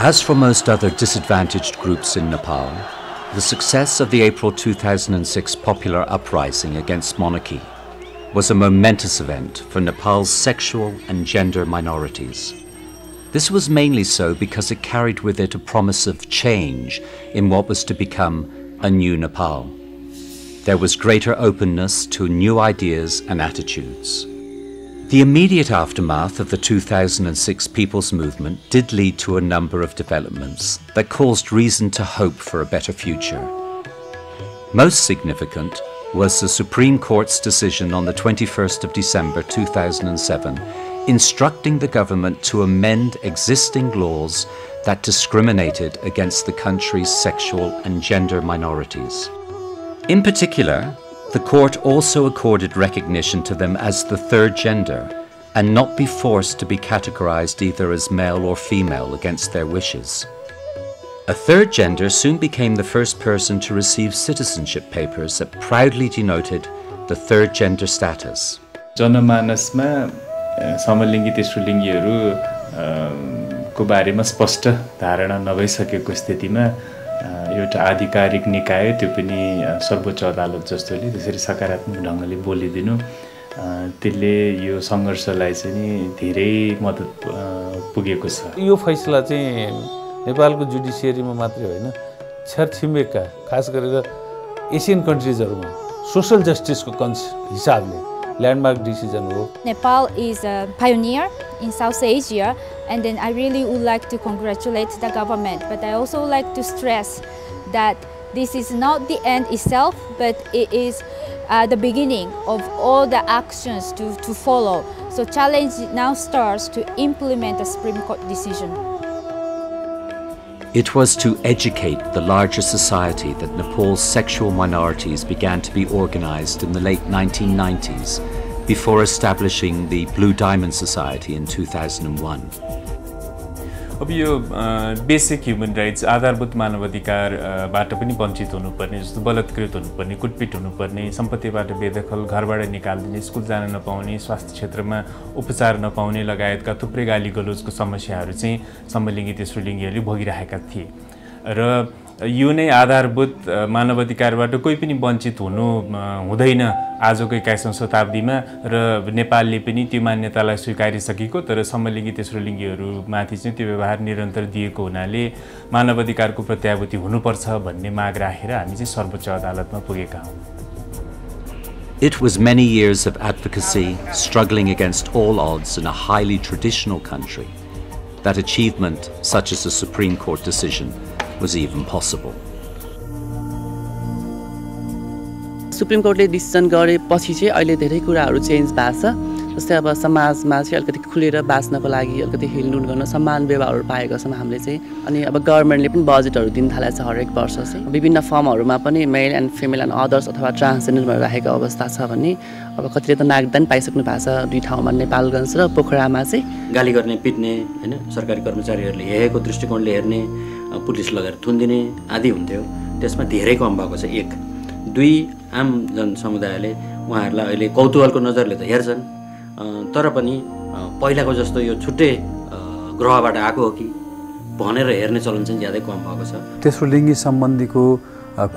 As for most other disadvantaged groups in Nepal, the success of the April 2006 popular uprising against monarchy was a momentous event for Nepal's sexual and gender minorities. This was mainly so because it carried with it a promise of change in what was to become a new Nepal. There was greater openness to new ideas and attitudes. The immediate aftermath of the 2006 People's Movement did lead to a number of developments that caused reason to hope for a better future. Most significant was the Supreme Court's decision on the 21st of December 2007 instructing the government to amend existing laws that discriminated against the country's sexual and gender minorities. In particular, the court also accorded recognition to them as the third gender and not be forced to be categorized either as male or female against their wishes. A third gender soon became the first person to receive citizenship papers that proudly denoted the third gender status. जनमानसमा समलिङ्गी तेस्रो लिङ्गीहरू को बारेमा स्पष्ट धारणा नभइसकेको स्थितिमा एउटा आधिकारिक निकाय त्यो पनि सर्वोच्च अदालत जस्तोले त्यसरी सकारात्मक ढंगले बोलिदिनु त्यसले यो संघर्षलाई चाहिँ नि धेरै मद्दत पुगेको छ। यो फैसला चाहिँ नेपालको जुडिसियरीमा मात्रै होइन छरछिमेकका खास गरेर एसियन कन्ट्रीजहरुमा सोशल जस्टिसको हिसाबले landmark decision. Nepal is a pioneer in South Asia, and then I really would like to congratulate the government, but I also like to stress that this is not the end itself, but it is the beginning of all the actions to follow. So challenge now starts to implement the Supreme Court decision. It was to educate the larger society that Nepal's sexual minorities began to be organized in the late 1990s before establishing the Blue Diamond Society in 2001. अब यो basic human rights आधारभूत मानवाधिकार बाट पनि वञ्चित हुनुपर्ने जस्तो बलात्कृत हुनुपर्ने कुटपिट हुनुपर्ने सम्पत्तिबाट बेदखल घरबाट निकाल्दिने स्कुल जान नपाउने स्वास्थ्य क्षेत्रमा उपचार नपाउने लगायतका थुप्रै गालीगलोचको समस्याहरू चाहिँ समलिङ्गी तेस्रो लिङ्गीहरूले भोगिरहेका थिए र यो नै आधारभूत मानवाधिकारबाट कोही पनि वञ्चित हुनु हुँदैन आजको 21औं शताब्दीमा र नेपालले पनि त्यो मान्यतालाई स्वीकारिसकेको तर समलिङ्गी तेस्रो लिङ्गीहरूमाथि चाहिँ त्यो व्यवहार निरन्तर दिएको हुनाले मानवाधिकारको प्रत्याभूति हुनुपर्छ भन्ने माग राखेर हामी चाहिँ सर्वोच्च अदालतमा पुगेका हौं। It was many years of advocacy, struggling against all odds in a highly traditional country, that achievement such as the Supreme Court decision was even possible. Supreme कोर्टले डिसिजन गरेपछि चाहिँ अहिले धेरै कुराहरू चेन्ज भएको छ। जस्तै अब समाजमा चाहिँ अलिकति खुलेर बाँच्नको लागि अलिकति हिलडुल गर्न सम्मान व्यवहारहरू पाएको छौँ हामीले चाहिँ। अनि अब गभर्नमेन्टले पनि बजेटहरू दिन थालेको छ हरेक वर्ष चाहिँ। विभिन्न फर्महरूमा पनि male and female and others अथवा ट्रान्सजेन्डर राखेको अवस्था छ भने अब कतिले त नागरिकता पनि पाइसक्नु भएको छ। दुई ठाउँमा नेपालगञ्ज र पोखरामा चाहिँ गाली गर्ने पिट्ने हैन सरकारी कर्मचारीहरूले हेरेको दृष्टिकोणले हेर्ने पुलिस लगाएर थुनिदिने आदि हुन्थ्यो। त्यसमा धेरै कम भएको छ। एक दुई आम जनसमुदायले उहाँहरूलाई अहिले कौतूहलको नजरले त हेर्छन् तर पनि पहिलाको जस्तो यो छुट्टै ग्रहबाट आएको हो कि भनेर हेर्ने चलन चाहिँ ज्यादै कम भएको छ। तेस्रो लिङ्गी सम्बन्धीको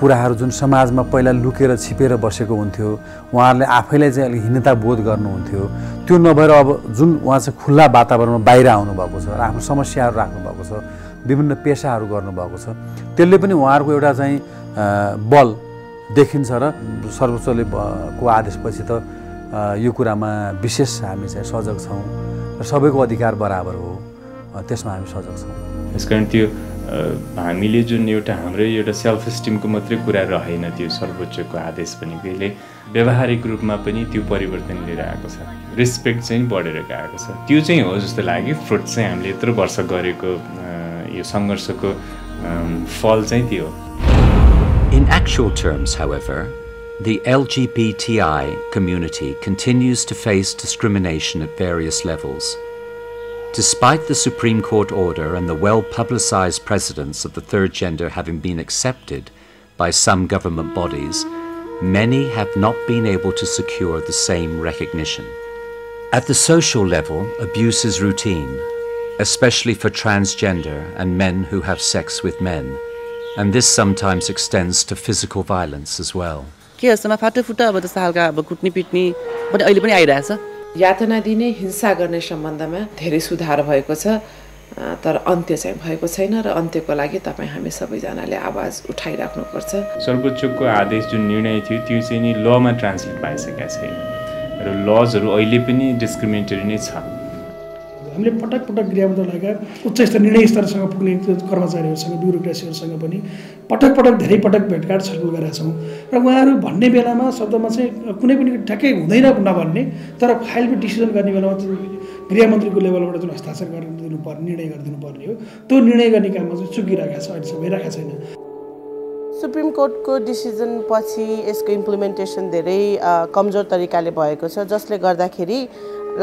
कुराहरू जुन समाजमा पहिला लुकेर छिपेर बसेको हुन्थ्यो उहाँहरूले आफैलाई चाहिँ अलिक हीनता बोध गर्नुहुन्थ्यो त्यो नभएर अब जुन उहाँ चाहिँ खुल्ला वातावरणमा बाहिर आउनु भएको छ र आफ्नो समस्याहरू राख्नु भएको छ विभिन्न पेशाहरू गर्नुभएको छ त्यसले पनि उहाँहरूको एउटा चाहिँ बल देखिन्छ र सर्वोच्चले को आदेशपछि त यो कुरामा विशेष हामी चाहिँ सजग छौँ र सबैको अधिकार बराबर हो त्यसमा हामी सजग छौँ। त्यसकारण त्यो हामीले जुन एउटा हाम्रो एउटा सेल्फ एस्टिमको मात्रै कुरा रहेन त्यो सर्वोच्चको आदेश पनि कहिले व्यावहारिक रूपमा पनि त्यो परिवर्तन लिएर आएको छ। रेस्पेक्ट चाहिँ बढेर गएको छ। त्यो चाहिँ हो जस्तो लाग्यो फ्रुट चाहिँ हामीले यत्रो वर्ष गरेको यो संघर्षको फल चाहिँ त्यो हो। In actual terms, however, the LGBTI community continues to face discrimination at various levels. Despite the Supreme Court order and the well-publicized precedents of the third gender having been accepted by some government bodies, many have not been able to secure the same recognition. At the social level, abuse is routine. especially for transgender and men who have sex with men, and this sometimes extends to physical violence as well. के जस्तोमा फाटोफुटा अब जस्तो खालका अब कुट्नी पिट्नी पनि अहिले पनि आइरहेछ यातना दिने हिंसा गर्ने सम्बन्धमा धेरै सुधार भएको छ तर अन्त्य चाहिँ भएको छैन र अन्त्यको लागि तपाईं हामी सबैजनाले आवाज उठाइराख्नुपर्छ सर्वोच्चको आदेश जुन निर्णय थियो त्यो चाहिँ नि लमा ट्रान्सलेट भइसकेको छैन र लजहरू अहिले पनि डिस्क्रिमिनेटरी नै छ हामीले पटक पटक गृहमन्त्रालयका उच्च स्तर निर्णय स्तरसँग पुग्ने कर्मचारीहरूसँग ब्युरोक्रेसीहरूसँग पनि पटक पटक धेरै पटक भेटघाट छलफल गरेका छौँ र उहाँहरू भन्ने बेलामा शब्दमा चाहिँ कुनै पनि ठ्याक्कै हुँदैन नभन्ने तर फाइलमा डिसिजन गर्ने बेलामा गृहमन्त्रीको लेभलबाट जुन हस्ताक्षर गरिदिनुपर्ने निर्णय गरिदिनुपर्ने हो त्यो निर्णय गर्ने काममा चाहिँ चुकिरहेको छ अहिलेसम्म भइरहेको छैन सुप्रिम कोर्टको डिसिजन पछि यसको इम्प्लिमेन्टेसन धेरै कमजोर तरिकाले भएको छ जसले गर्दाखेरि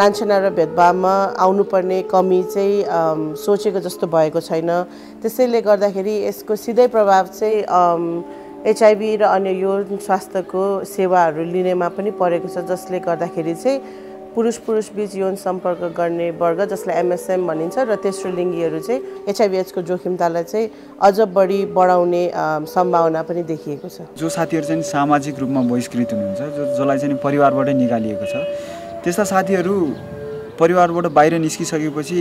लान्छना र भेदभावमा आउनुपर्ने कमी चाहिँ सोचेको जस्तो भएको छैन त्यसैले गर्दाखेरि यसको सिधै प्रभाव चाहिँ एचआईभी र अन्य यो स्वास्थ्यको सेवाहरू लिनेमा पनि परेको छ जसले गर्दाखेरि चाहिँ पुरुष बीच यौन सम्पर्क गर्ने वर्ग जसलाई एमएसएम भनिन्छ र तेस्रो लिङ्गीहरू चाहिँ एचआईभी एड्सको जोखिमतालाई चाहिँ अझ बढी बढाउने सम्भावना पनि देखिएको छ जो साथीहरू चाहिँ सामाजिक रूपमा बहिष्कृत हुनुहुन्छ जसलाई चाहिँ परिवारबाटै निकालिएको छ त्यस्ता साथीहरू परिवारबाट बाहिर निस्किसकेपछि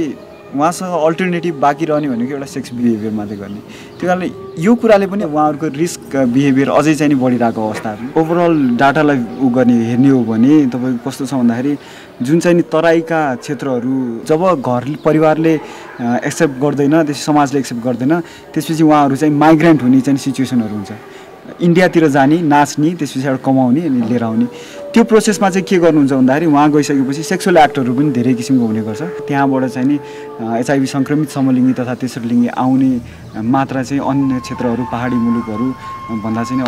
उहाँसँग अल्टरनेटिभ बाँकी रहने भनेको एउटा सेक्स बिहेभियर मात्रै गर्ने त्यो कारणले यो कुराले पनि उहाँहरूको रिस्क बिहेभियर अझै चाहिँ बढिरहेको अवस्थाहरू ओभरअल डाटालाई गर्ने हेर्ने हो भने तपाईँको कस्तो छ भन्दाखेरि जुन चाहिँ नि तराईका क्षेत्रहरू जब घर परिवारले एक्सेप्ट गर्दैन त्यसपछि समाजले एक्सेप्ट गर्दैन त्यसपछि उहाँहरू चाहिँ माइग्रेन्ट हुने चाहिँ सिचुएसनहरू हुन्छ इन्डियातिर जाने नाच्ने त्यसपछि एउटा कमाउने अनि लिएर आउने त्यो प्रोसेसमा चाहिँ के गर्नुहुन्छ भन्दाखेरि उहाँ गइसकेपछि सेक्सुअल एक्टहरू पनि धेरै किसिमको हुने गर्छ त्यहाँबाट चाहिँ नि एचआईभी सङ्क्रमित समलिङ्गी तथा तेस्रो लिङ्गी आउने मात्रा चाहिँ अन्य क्षेत्रहरू पहाडी मुलुकहरू भन्दा चाहिँ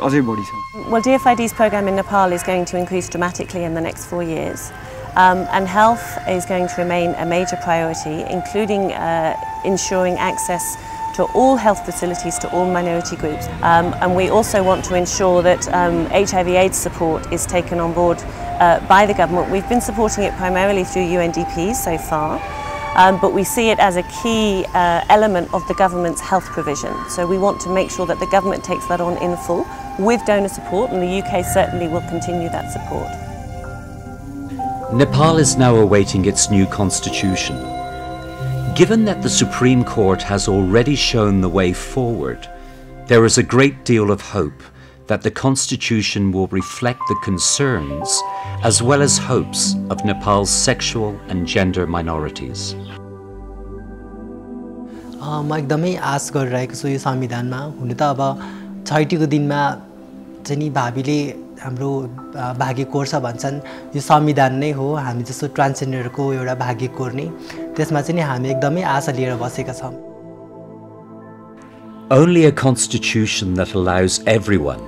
अझै बढी छ Well, DFID's program in Nepal is going to increase dramatically in the next 4 years. And health is going to remain a major priority, including ensuring access to all health facilities to all minority groups. And we also want to ensure that HIV/AIDS support is taken on board by the government. We've been supporting it primarily through UNDP so far, but we see it as a key element of the government's health provision. So we want to make sure that the government takes that on in full with donor support, and the UK certainly will continue that support. Nepal is now awaiting its new constitution. Given that the Supreme Court has already shown the way forward, there is a great deal of hope that the constitution will reflect the concerns as well as hopes of Nepal's sexual and gender minorities. म एकदमै आश गरिरहेको छु यो संविधानमा हुन त अब ६टीको दिनमा चाहिँ नि भाबीले हाम्रो भाग्य कोर्छ भन्छन् यो संविधान नै हो हामी जस्तो ट्रान्सजेन्डरको एउटा भाग्य कोर्ने त्यसमा चाहिँ नि हामी एकदमै आशा लिएर बसेका छौं Only a constitution that allows everyone,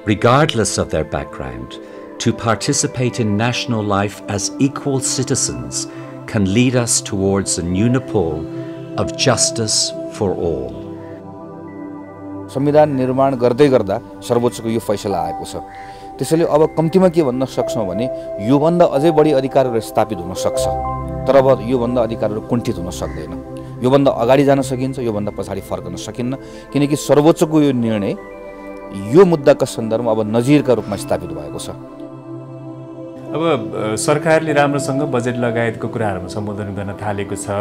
regardless of their background, to participate in national life as equal citizens can lead us towards a new Nepal of justice for all. संविधान निर्माण गर्दै गर्दा सर्वोच्चको यो फैसला आएको छ त्यसैले अब कम्तिमा के भन्न सक्छौं भने यो भन्दा अझै बढी अधिकारहरू स्थापित हुन सक्छ तर अब यो भन्दा अधिकारहरू कुण्ठित हुन सक्दैन यो भन्दा अगाडि जान सकिन्छ यो भन्दा पछाडी फर्कन सकिन्न किनकि सर्वोच्चको यो निर्णय यो मुद्दाका सन्दर्भमा अब नजिरका रूपमा स्थापित भएको छ अब सरकारले राम्रोसँग बजेट लगायतको कुराहरुमा सम्बोधन गर्न थालेको छ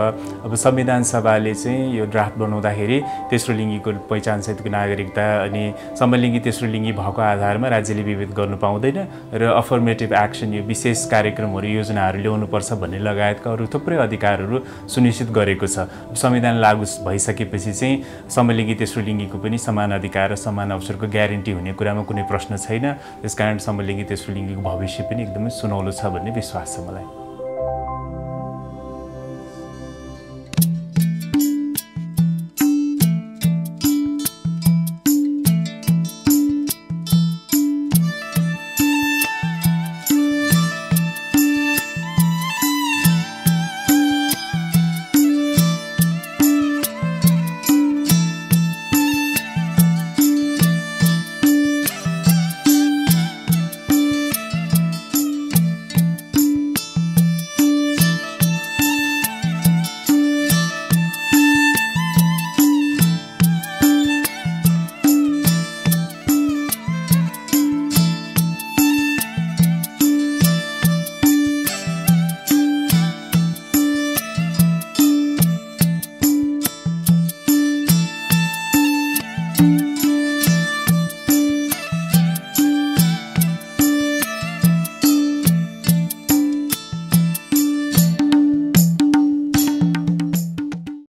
अब संविधान सभाले चाहिँ यो ड्राफ्ट बनाउँदाखेरि तेस्रो लिङ्गीको पहिचान सहितको नागरिकता अनि समलिङ्गी तेस्रो लिङ्गी भएको आधारमा राज्यले विभेद गर्न पाउँदैन र अफर्मेटिभ एक्सन यो विशेष कार्यक्रमहरु योजनाहरु ल्याउनु पर्छ भन्ने लगायतका अरु थुप्रै अधिकारहरु सुनिश्चित गरेको छ संविधान लागू भइसकेपछि चाहिँ समलिङ्गी तेस्रो लिङ्गीको पनि समान अधिकार र समान अवसरको ग्यारेन्टी हुने कुरामा कुनै प्रश्न छैन त्यसकारण समलिङ्गी तेस्रो लिङ्गीको भविष्य पनि एकदमै सुनौलो छ भन्ने विश्वास छ मलाई